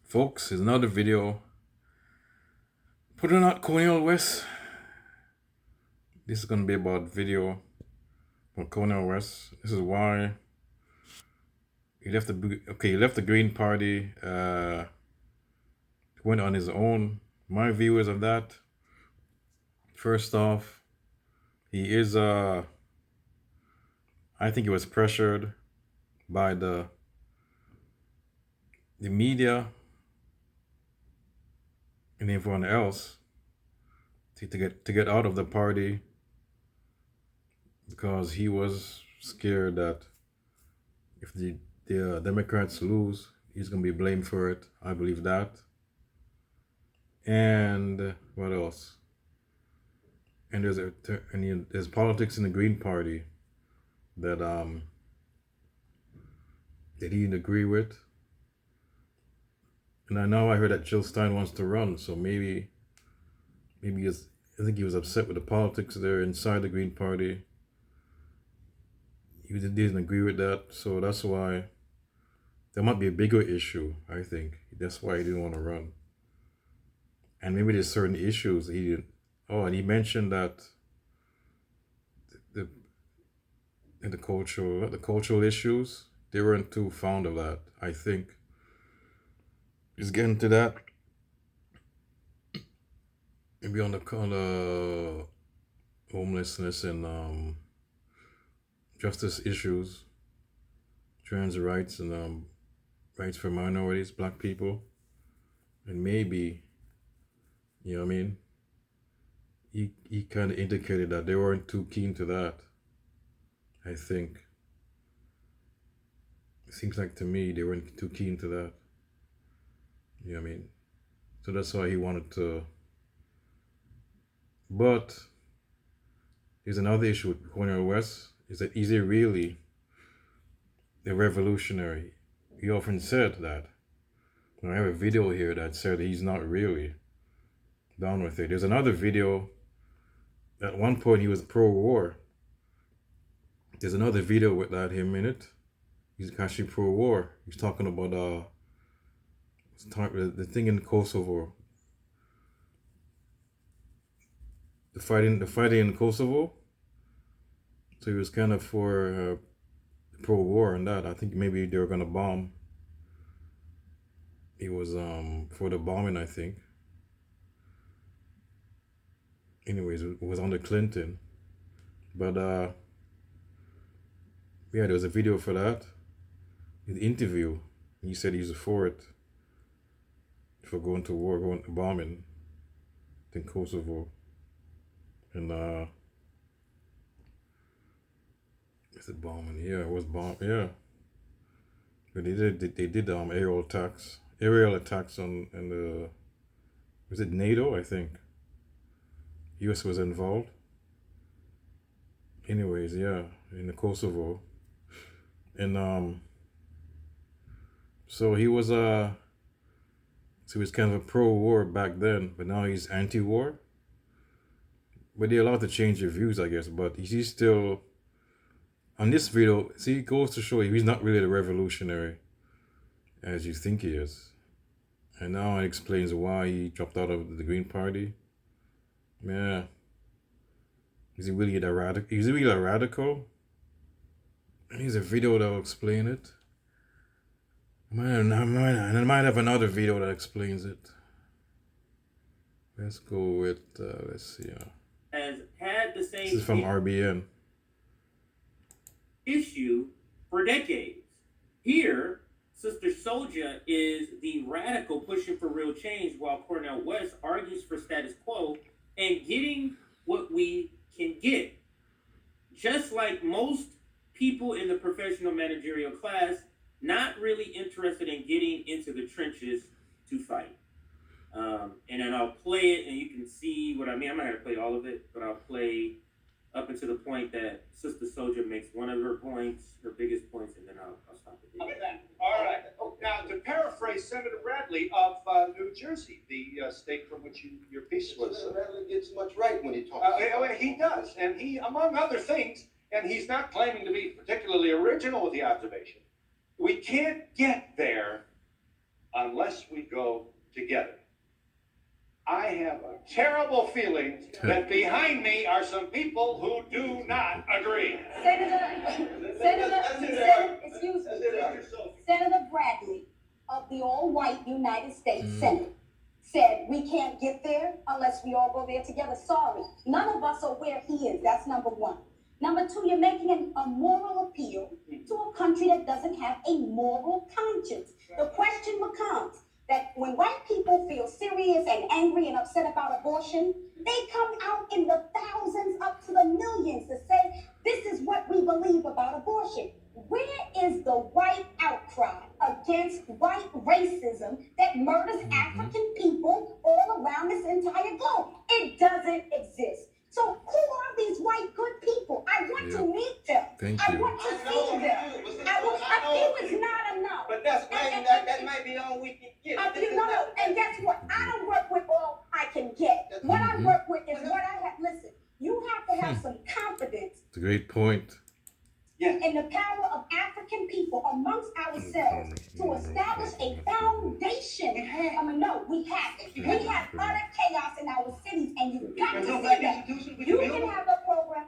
Folks, is another video putting out Cornel West. This is going to be about video from Cornel West. This is why he left the Green Party, went on his own. My view is of that. First off, he is I think he was pressured by the media and everyone else to get out of the party, because he was scared that if the Democrats lose, he's gonna be blamed for it. I believe that. And what else? And there's politics in the Green Party that he didn't agree with. And I know I heard that Jill Stein wants to run, so maybe I think he was upset with the politics there inside the Green Party. He didn't agree with that, so that's why there might be a bigger issue. I think that's why he didn't want to run. And maybe there's certain issues that he didn't. Oh, and he mentioned that the cultural issues, they weren't too fond of that. I think he's getting to that. Maybe on the homelessness and justice issues, trans rights and rights for minorities, black people, and maybe, you know what I mean? He kind of indicated that they weren't too keen to that. I think. It seems like to me they weren't too keen to that. You know what I mean? So that's why he wanted to. But there's another issue with Cornel West, is that is he really a revolutionary? He often said that. I have a video here that said he's not really down with it. There's another video. At one point he was pro-war. There's another video with that him in it. He's actually pro-war. He's talking about the thing in Kosovo. The fighting in Kosovo. So he was kind of for pro-war and that. I think maybe they were gonna bomb. He was for the bombing, I think. Anyways, it was under Clinton. But yeah, there was a video for that. The interview. He said he's for it. For going to war, going to bombing in Kosovo. And is it bombing? Yeah, it was bomb. Yeah, but they did aerial attacks on the, was it NATO? I think U.S. was involved. Anyways, yeah, in the Kosovo, and so he was kind of a pro-war back then, but now he's anti-war. But they're allowed to change their views, I guess. But he's still, on this video, see, it goes to show you he's not really the revolutionary as you think he is. And now it explains why he dropped out of the Green Party. Yeah. Is he really a radical? And here's a video that will explain it. And I might have another video that explains it. Let's go with, let's see. Has had the same This is from RBN. issue for decades. Here, Sister Souljah is the radical pushing for real change, while Cornel West argues for status quo and getting what we can get. Just like most people in the professional managerial class, not really interested in getting into the trenches to fight. And then I'll play it and you can see what I mean. I'm not going to play all of it, but I'll play up until the point that Sister Souljah makes one of her points, her biggest points, and then I'll stop it. All right. Now, to paraphrase Senator Bradley of New Jersey, the state from which your piece was. Senator Bradley gets much right when he talks. He does, and he, among other things, and he's not claiming to be particularly original with the observation, we can't get there unless we go together. I have a terrible feeling that behind me are some people who do not agree. Excuse me, Senator Bradley of the all-white United States Senate said we can't get there unless we all go there together. Sorry, none of us are where he is. That's number one. Number two, you're making a moral appeal to a country that doesn't have a moral conscience. The question becomes that when white people feel serious and angry and upset about abortion, they come out in the thousands up to the millions to say, this is what we believe about abortion. Where is the white outcry against white racism that murders African people all around this entire globe? It doesn't exist. So who are these white good people? I want to meet them. I want to see them. I feel it's not enough. But that might be all we can get. And guess what? I don't work with all I can get. What I work with is what I have. Listen, you have to have some confidence. It's a great point. In the power of African people amongst ourselves to establish a foundation. We have it. We have utter chaos in our cities, and you've got to see that. You can have a program.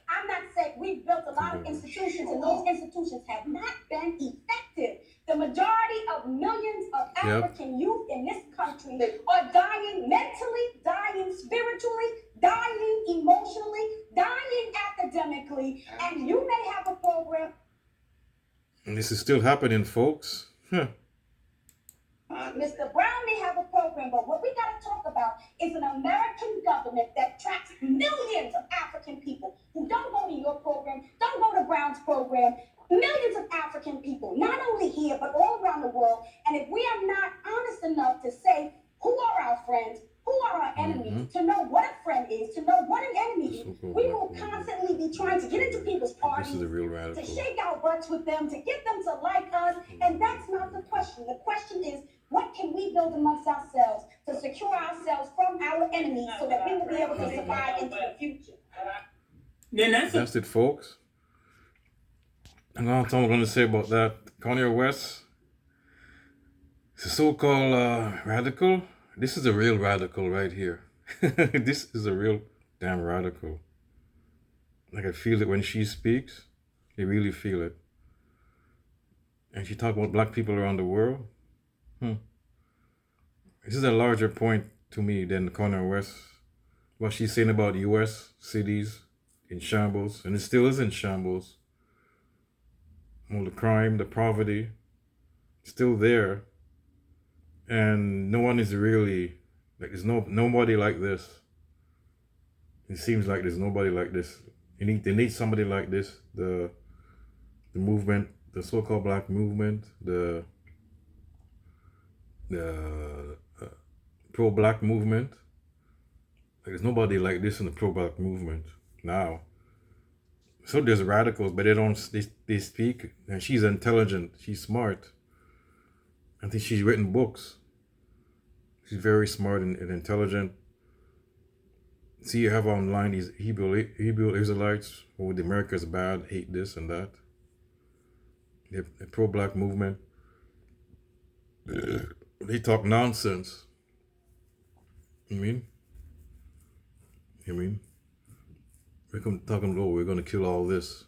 I'm not saying we've built a lot of institutions, and those institutions have not been effective. The majority of millions of African youth in this country are dying mentally, dying spiritually, dying emotionally, dying academically, and you may have a program. And this is still happening, folks. Mr. Brown may have a program, but what we got to talk about is an American government that tracks millions of African people who don't go to your program, don't go to Brown's program. Millions of African people, not only here, but all around the world. And if we are not honest enough to say who are our friends, who are our enemies, to know what a friend is, to know what an enemy is, we will constantly be trying to get into people's parties, This is the real radical. to shake our butts with them, to get them to like us. And that's not the question. The question is, what can we build amongst ourselves to secure ourselves from our enemies so that we will be able to survive into the future? That's it, folks. And that's all I'm going to say about that. Kanye West, the so-called radical. This is a real radical right here. This is a real damn radical. Like I feel it when she speaks. You really feel it. And she talk about black people around the world. This is a larger point to me than Kanye West. What she's saying about U.S. cities in shambles. And it still is in shambles. All the crime, the poverty, still there, and no one is really like there's nobody like this. It seems like there's nobody like this. They need somebody like this. The movement, the so-called black movement, the pro-black movement. Like there's nobody like this in the pro-black movement now. So there's radicals, but they speak, and she's intelligent, she's smart. I think she's written books. She's very smart and intelligent. See, you have online these Hebrew Israelites, the America's bad, hate this and that. The pro-black movement. They talk nonsense. You mean? We're talking, oh, we're going to kill all this.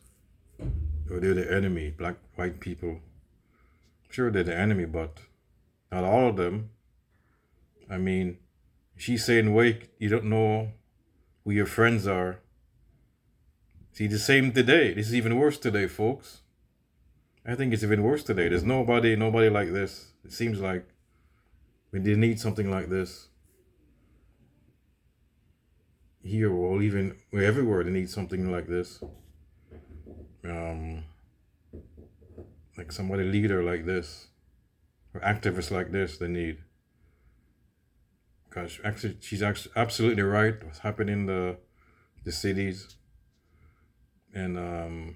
Or they're the enemy, black, white people. Sure, they're the enemy, but not all of them. I mean, she's saying, wait, you don't know who your friends are. See, the same today. This is even worse today, folks. I think it's even worse today. There's nobody like this. It seems like we did need something like this. Here or even everywhere they need something like this. Like somebody leader like this. Or activists like this they need. Because actually she's absolutely right. What's happening in the cities. And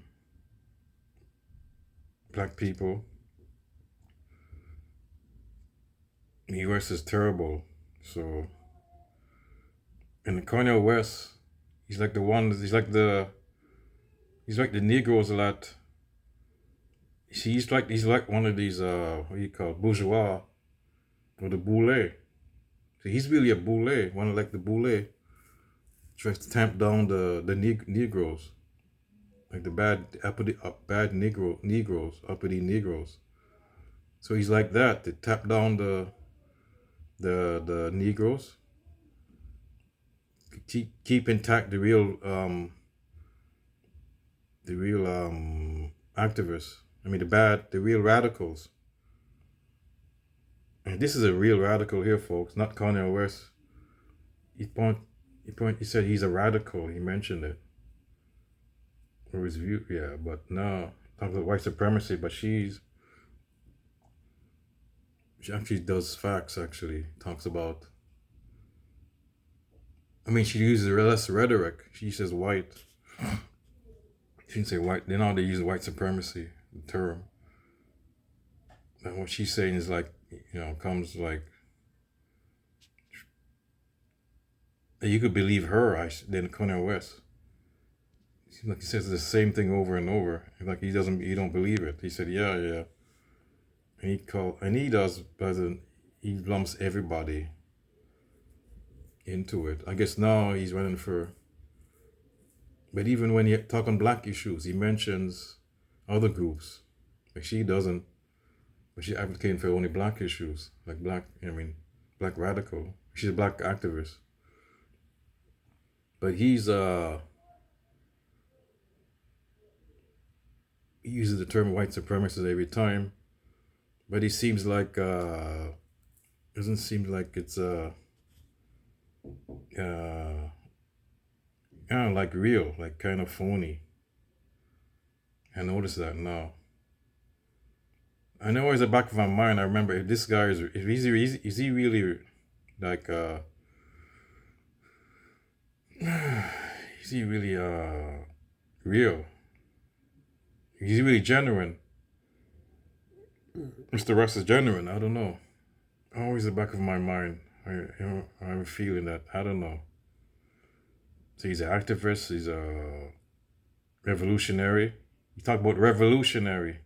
black people. The US is terrible. So and Kanye West, he's like the Negroes a lot. He's like one of these what do you call bourgeois or the boule. So he's really a boule, one like the boule. Tries to tamp down the Negroes, like the bad Negroes, uppity Negroes. So he's like that to tap down the Negroes, keep intact the real activists. I mean the real radicals. And this is a real radical here, folks, not Cornel West. He said he's a radical. He mentioned it. Or his view, yeah, but no, talks about white supremacy, but she actually does facts, actually. Talks about, I mean, she uses less rhetoric. She says white. She didn't say white. Now they use white supremacy, the term. And what she's saying is like, comes like, you could believe her than Cornel West. Like he says the same thing over and over. Like he don't believe it. He said, yeah. And he lumps everybody into it. I guess now he's running for, but even when he talk on black issues, he mentions other groups. Like she doesn't, but she's advocating for only black issues, like black radical. She's a black activist. But he uses the term white supremacist every time, but he seems like doesn't seem like it's like real, like kind of phony. I noticed that now. I know it's the back of my mind. I remember if this guy is he really like is he really real? Is he really genuine? Mr. Russ is genuine. I don't know. Always the back of my mind. I have a feeling that I don't know. So he's an activist. He's a revolutionary. You talk about revolutionary.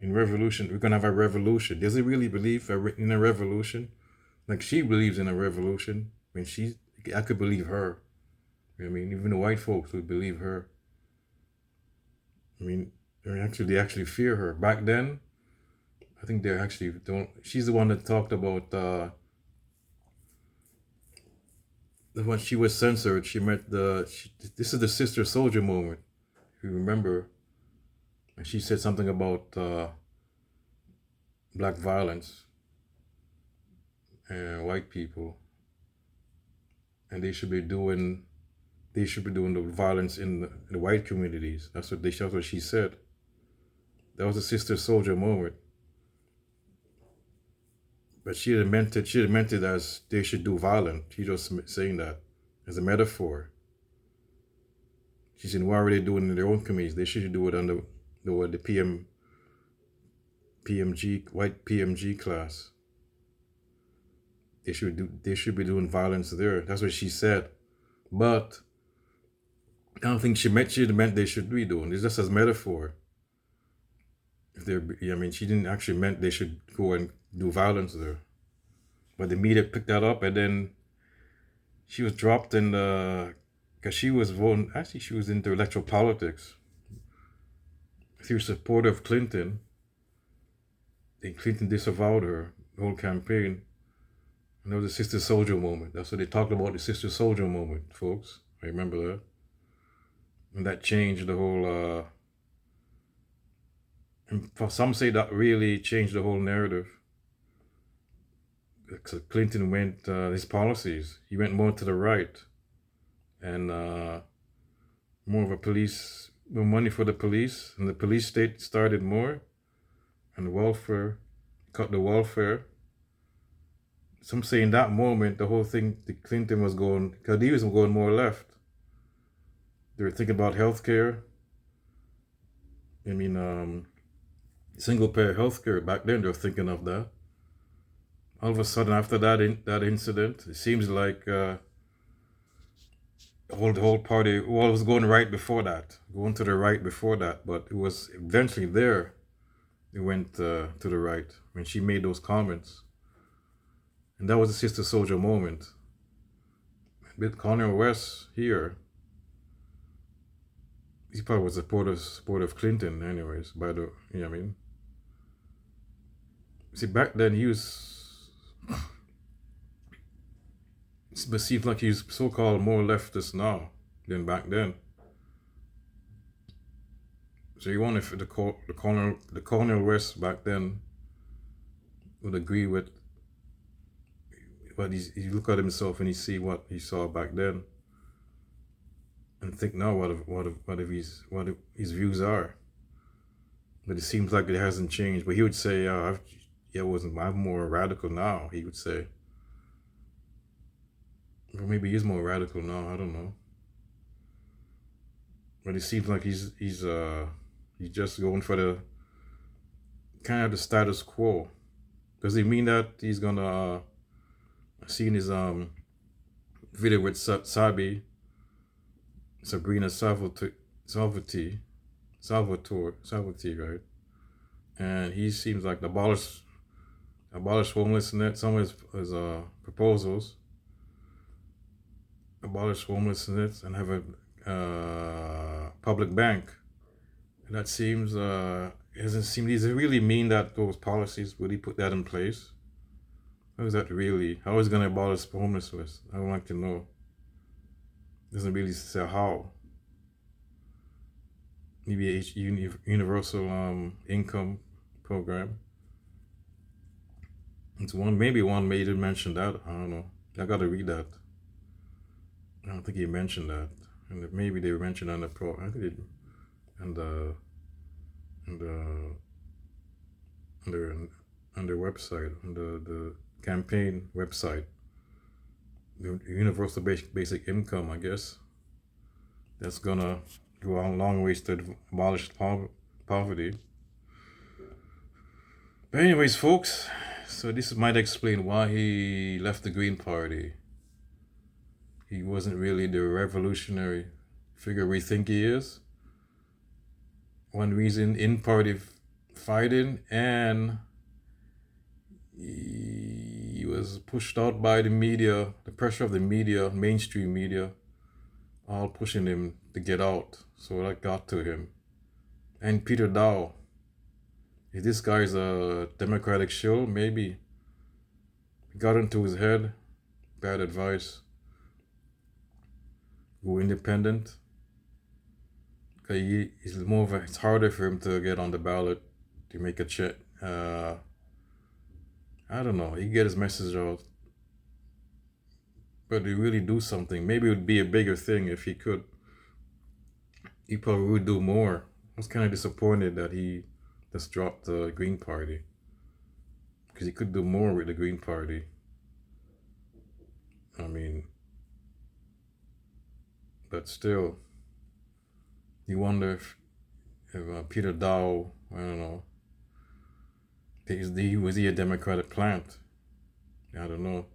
In revolution, we're gonna have a revolution. Does he really believe in a revolution? Like she believes in a revolution. I mean, I could believe her. I mean, even the white folks would believe her. I mean, they actually fear her. Back then, I think they actually don't. She's the one that talked about when she was censored. She met this is the Sister Soldier moment, if you remember. And she said something about black violence and white people, and they should be doing the violence in the white communities. That's what she said. That was a Sister Soldier moment. But she had meant it as they should do violence. She just saying that as a metaphor. She said, why are they doing it in their own communities? They should do it under the PMG, white PMG class. They should be doing violence there. That's what she said. But I don't think she meant they should be doing. It's just as metaphor. She didn't actually meant they should go and do violence there. But the media picked that up, and then she was dropped in because she was voting. Actually, she was into electoral politics. She was a supporter of Clinton. And Clinton disavowed her the whole campaign. And that was the Sister Soldier moment. That's what they talked about, the Sister Soldier moment, folks. I remember that. And that changed the whole, and for some say that really changed the whole narrative. So Clinton went, his policies, he went more to the right. And more of more money for the police. And the police state started more. And welfare, cut the welfare. Some say in that moment, the whole thing, Clinton was going, because he was going more left. They were thinking about healthcare. I mean, single payer healthcare. Back then, they were thinking of that. All of a sudden, after that incident, it seems like the whole party was going right before that, going to the right before that. But it was eventually there. It went to the right when she made those comments. And that was the Sister Soldier moment. With Cornel West here, he probably was a supporter of Clinton anyways, by the, you know what I mean? See, back then he was, but seems like he's so-called more leftist now than back then. So you wonder if the Cornel West back then would agree with what he look at himself and he see what he saw back then, and think now what if his views are. But it seems like it hasn't changed. But he would say, I'm more radical now. He would say, or maybe he's more radical now. I don't know. But it seems like he's just going for the kind of the status quo. Does he mean that he's gonna see in his video with Sabrina Salvatore, right? And he seems like to abolish homelessness. Some of his proposals: abolish homelessness and have a public bank. And that seems does it really mean that those policies, would he put that in place? How is that really? How is he going to abolish homelessness? I would like to know. Doesn't really say how. Maybe a universal income program. It's maybe one made him mention that. I don't know. I got to read that. I don't think he mentioned that. And maybe they mentioned on the I think it, on their website, on the campaign website, the universal basic income, I guess. That's gonna go a long ways to abolish poverty. But anyways, folks, so this might explain why he left the Green Party. He wasn't really the revolutionary figure we think he is. One reason, in-party fighting, and he was pushed out by the media, the pressure of the media, mainstream media, all pushing him to get out. So that got to him. And Peter Dow. If this guy's a Democratic shill, maybe. It got into his head. Bad advice. Go independent. It's harder for him to get on the ballot, to make a check. I don't know. He get his message out, but to really do something, maybe it would be a bigger thing if he could. He probably would do more. I was kind of disappointed that he just dropped the Green Party, because he could do more with the Green Party. I mean, but still. You wonder if Peter Dow, I don't know, was he a Democratic plant? I don't know.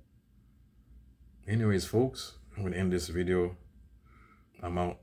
Anyways, folks, I'm going to end this video. I'm out.